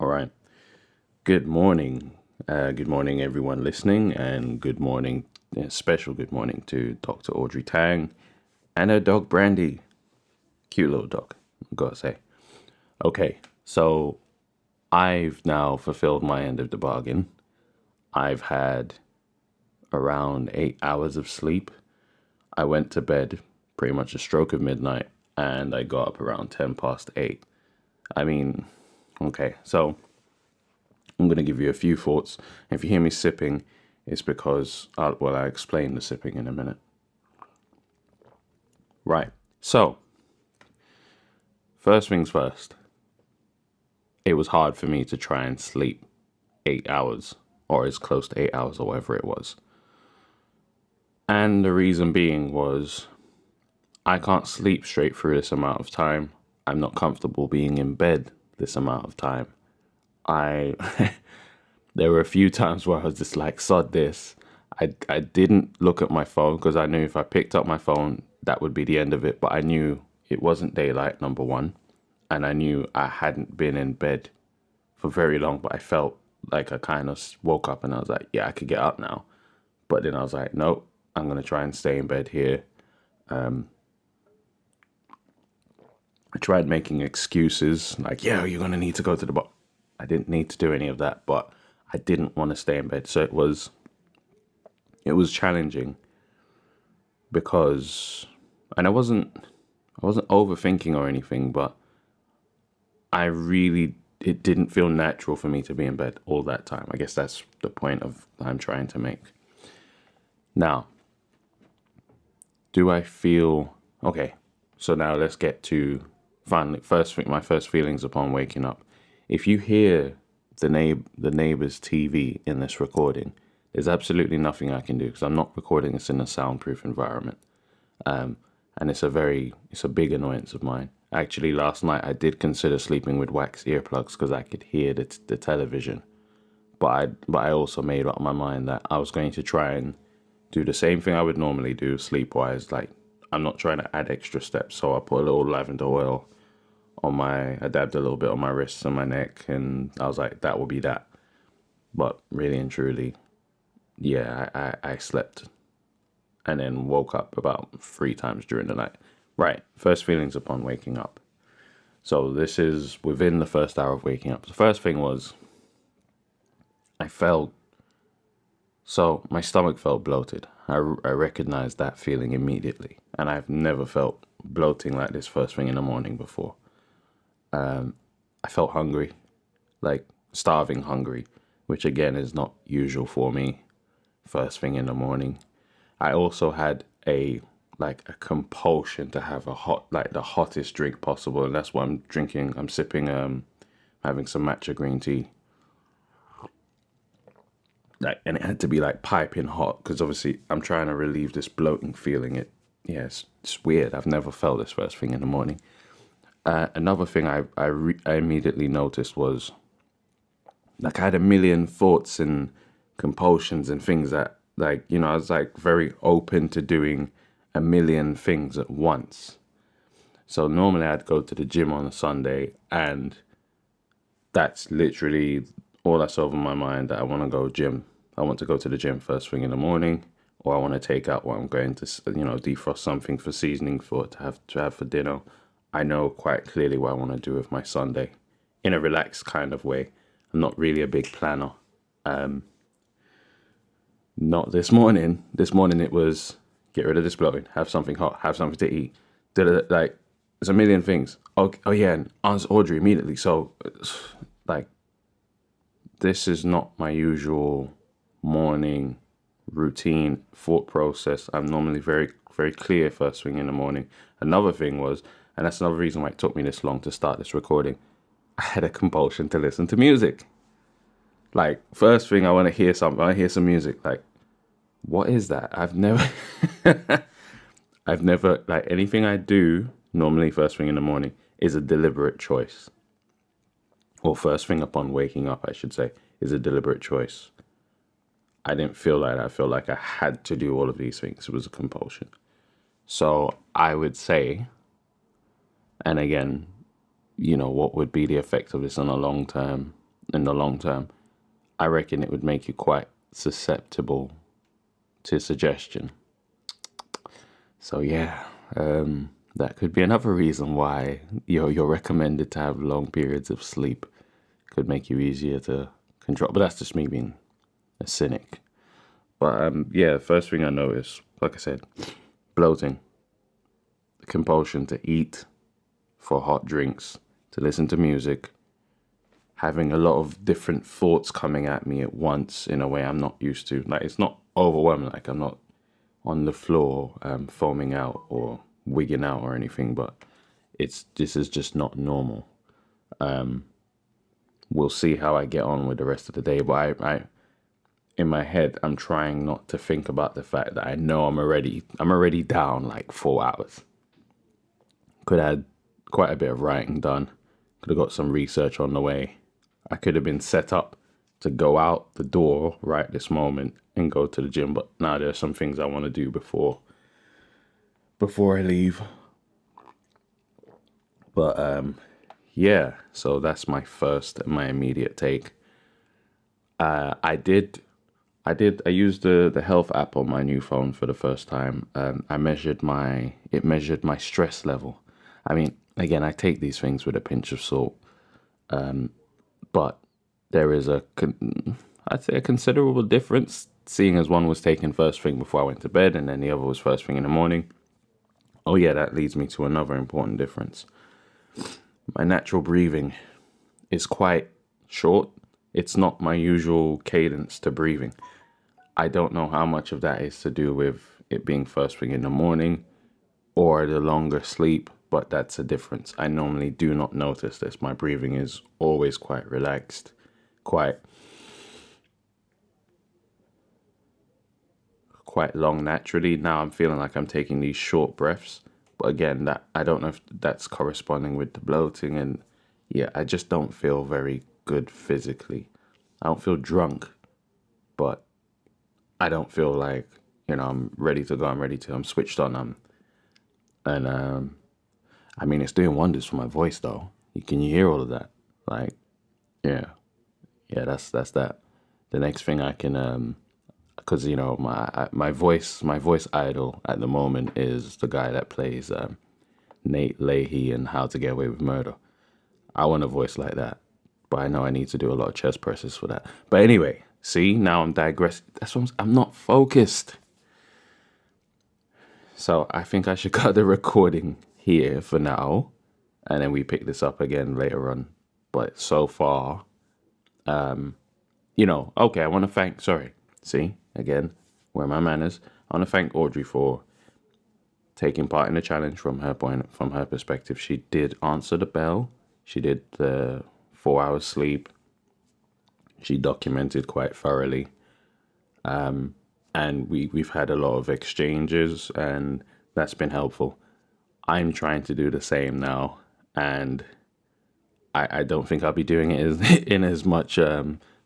All right. Good morning. Good morning, everyone listening, and good morning, special good morning to Dr. Audrey Tang and her dog Brandy. Cute little dog, I've got to say. Okay, so I've now fulfilled my end of the bargain. I've had around 8 hours of sleep. I went to bed pretty much a stroke of midnight, and I got up around 10 past 8. I mean, okay, so I'm going to give you a few thoughts. If you hear me sipping, it's because, I explain the sipping in a minute. Right. So, first things first, it was hard for me to try and sleep 8 hours or as close to 8 hours or whatever it was. And the reason being was I can't sleep straight through this amount of time. I'm not comfortable being in bed this amount of time. I there were a few times where I was just like, sod this. I didn't look at my phone because I knew if I picked up my phone, that would be the end of it. But I knew it wasn't daylight, number one. And I knew I hadn't been in bed for very long, but I felt like I kind of woke up and I was like, yeah, I could get up now. But then I was like, nope, I'm going to try and stay in bed here. I tried making excuses like, yeah, you're going to need to go to the bar. I didn't need to do any of that, but I didn't want to stay in bed. So it was challenging because, and I wasn't overthinking or anything, but it didn't feel natural for me to be in bed all that time. I guess that's the point of I'm trying to make. Now, do I feel, okay, so now let's get to finally, my first feelings upon waking up. If you hear the neighbor's TV in this recording, there's absolutely nothing I can do because I'm not recording this in a soundproof environment. And it's a big annoyance of mine. Actually, last night I did consider sleeping with wax earplugs because I could hear the television. But I also made up my mind that I was going to try and do the same thing I would normally do sleep-wise. Like, I'm not trying to add extra steps, so I put a little lavender oil I dabbed a little bit on my wrists and my neck, and I was like, that will be that. But really and truly, yeah, I slept and then woke up about 3 times during the night. Right, first feelings upon waking up. So this is within the first hour of waking up. The first thing was my stomach felt bloated. I recognized that feeling immediately, and I've never felt bloating like this first thing in the morning before. I felt hungry, like starving hungry, which again is not usual for me first thing in the morning. I also had a compulsion to have the hottest drink possible, and that's what I'm drinking. I'm sipping, having some matcha green tea. And it had to be like piping hot because obviously I'm trying to relieve this bloating feeling. It's weird. I've never felt this first thing in the morning. Another thing I immediately noticed was like I had a million thoughts and compulsions and things that I was like very open to doing a million things at once. So normally I'd go to the gym on a Sunday and that's literally all that's over my mind, that I want to go gym. I want to go to the gym first thing in the morning, or I want to take out what I'm going to, defrost something for seasoning to have for dinner. I know quite clearly what I want to do with my Sunday in a relaxed kind of way. I'm not really a big planner. Not this morning. This morning it was get rid of this bloating, have something hot, have something to eat. Like, there's a million things. Oh yeah, and answer Audrey immediately. So, like, this is not my usual morning routine thought process. I'm normally very, very clear first thing in the morning. Another thing was, and that's another reason why it took me this long to start this recording, I had a compulsion to listen to music. Like, first thing I want to hear something, I hear some music. Like, what is that? I've never, like, anything I do normally first thing in the morning is a deliberate choice. Or first thing upon waking up, I should say, is a deliberate choice. I didn't feel like that. I felt like I had to do all of these things. It was a compulsion. So I would say, and again, what would be the effect of this on a long term? in the long term, I reckon it would make you quite susceptible to suggestion. So yeah, that could be another reason why you're recommended to have long periods of sleep. Could make you easier to control. But that's just me being a cynic. But yeah, first thing I noticed, like I said, bloating, the compulsion to eat, for hot drinks, to listen to music, having a lot of different thoughts coming at me at once in a way I'm not used to. Like, it's not overwhelming, like I'm not on the floor foaming out or wigging out or anything, but this is just not normal. We'll see how I get on with the rest of the day, but I in my head I'm trying not to think about the fact that I know I'm already down like 4 hours. Could have had quite a bit of writing done. Could have got some research on the way. I could have been set up to go out the door right this moment and go to the gym, but now there are some things I want to do before I leave. But yeah, so that's my immediate take. I used the health app on my new phone for the first time. It measured my stress level. I mean, again, I take these things with a pinch of salt, but there is I'd say a considerable difference, seeing as one was taken first thing before I went to bed and then the other was first thing in the morning. Oh yeah, that leads me to another important difference. My natural breathing is quite short. It's not my usual cadence to breathing. I don't know how much of that is to do with it being first thing in the morning or the longer sleep, but that's a difference. I normally do not notice this. My breathing is always quite relaxed, quite long naturally. Now I'm feeling like I'm taking these short breaths, but again, that I don't know if that's corresponding with the bloating, and yeah, I just don't feel very good physically. I don't feel drunk, but I don't feel like, I'm ready to go. I'm switched on. I mean, it's doing wonders for my voice though. Can you hear all of that? Like, yeah, that's that. The next thing I can, because my voice idol at the moment is the guy that plays Nate Leahy in How to Get Away with Murder. I want a voice like that, but I know I need to do a lot of chest presses for that. But anyway, see, now I'm digressing. I'm not focused. So I think I should cut the recording here for now, and then we pick this up again later on. But so far, okay, I want to thank, see, again, where are my manners? I want to thank Audrey for taking part in the challenge from her perspective. She did answer the bell. She did the 4 hours sleep. She documented quite thoroughly. And we've had a lot of exchanges, and that's been helpful. I'm trying to do the same now, and I don't think I'll be doing it in as much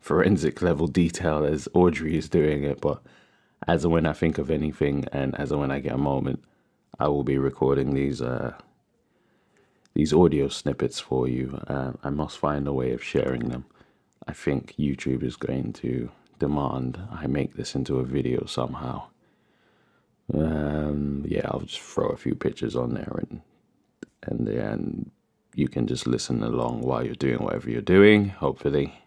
forensic level detail as Audrey is doing it, but as and when I think of anything and as and when I get a moment, I will be recording these audio snippets for you. I must find a way of sharing them. I think YouTube is going to demand I make this into a video somehow. Yeah, I'll just throw a few pictures on there and then you can just listen along while you're doing whatever you're doing, hopefully.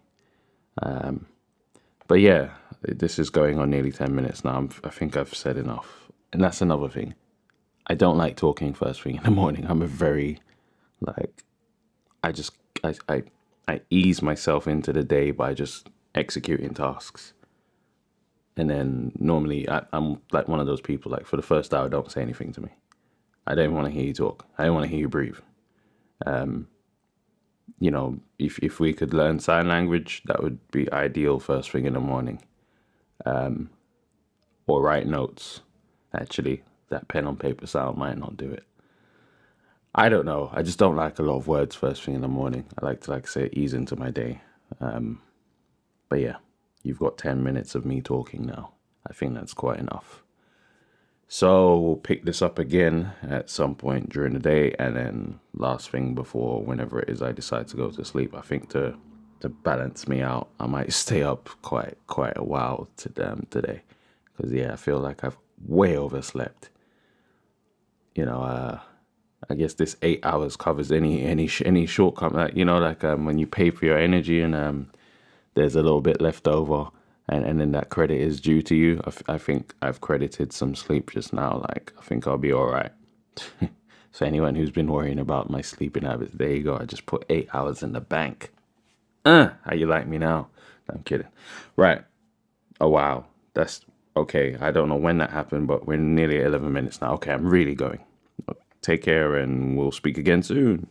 But yeah, this is going on nearly 10 minutes now. I think I've said enough. And that's another thing. I don't like talking first thing in the morning. I'm a very, I ease myself into the day by just executing tasks. And then normally I'm like one of those people, like for the first hour, don't say anything to me. I don't want to hear you talk. I don't want to hear you breathe. If we could learn sign language, that would be ideal first thing in the morning. Or write notes. Actually, that pen on paper sound might not do it. I don't know. I just don't like a lot of words first thing in the morning. I like to, say, ease into my day. But yeah, you've got 10 minutes of me talking now. I think that's quite enough. So we'll pick this up again at some point during the day, and then last thing before whenever it is I decide to go to sleep, I think to to balance me out, I might stay up quite a while today, because I feel like I've way overslept. I guess this 8 hours covers any shortcoming. When you pay for your energy and there's a little bit left over, and then that credit is due to you. I think I've credited some sleep just now. Like, I think I'll be all right. So anyone who's been worrying about my sleeping habits, there you go. I just put 8 hours in the bank. How you like me now? I'm kidding. Right. Oh, wow. That's okay. I don't know when that happened, but we're nearly at 11 minutes now. Okay, I'm really going. Take care, and we'll speak again soon.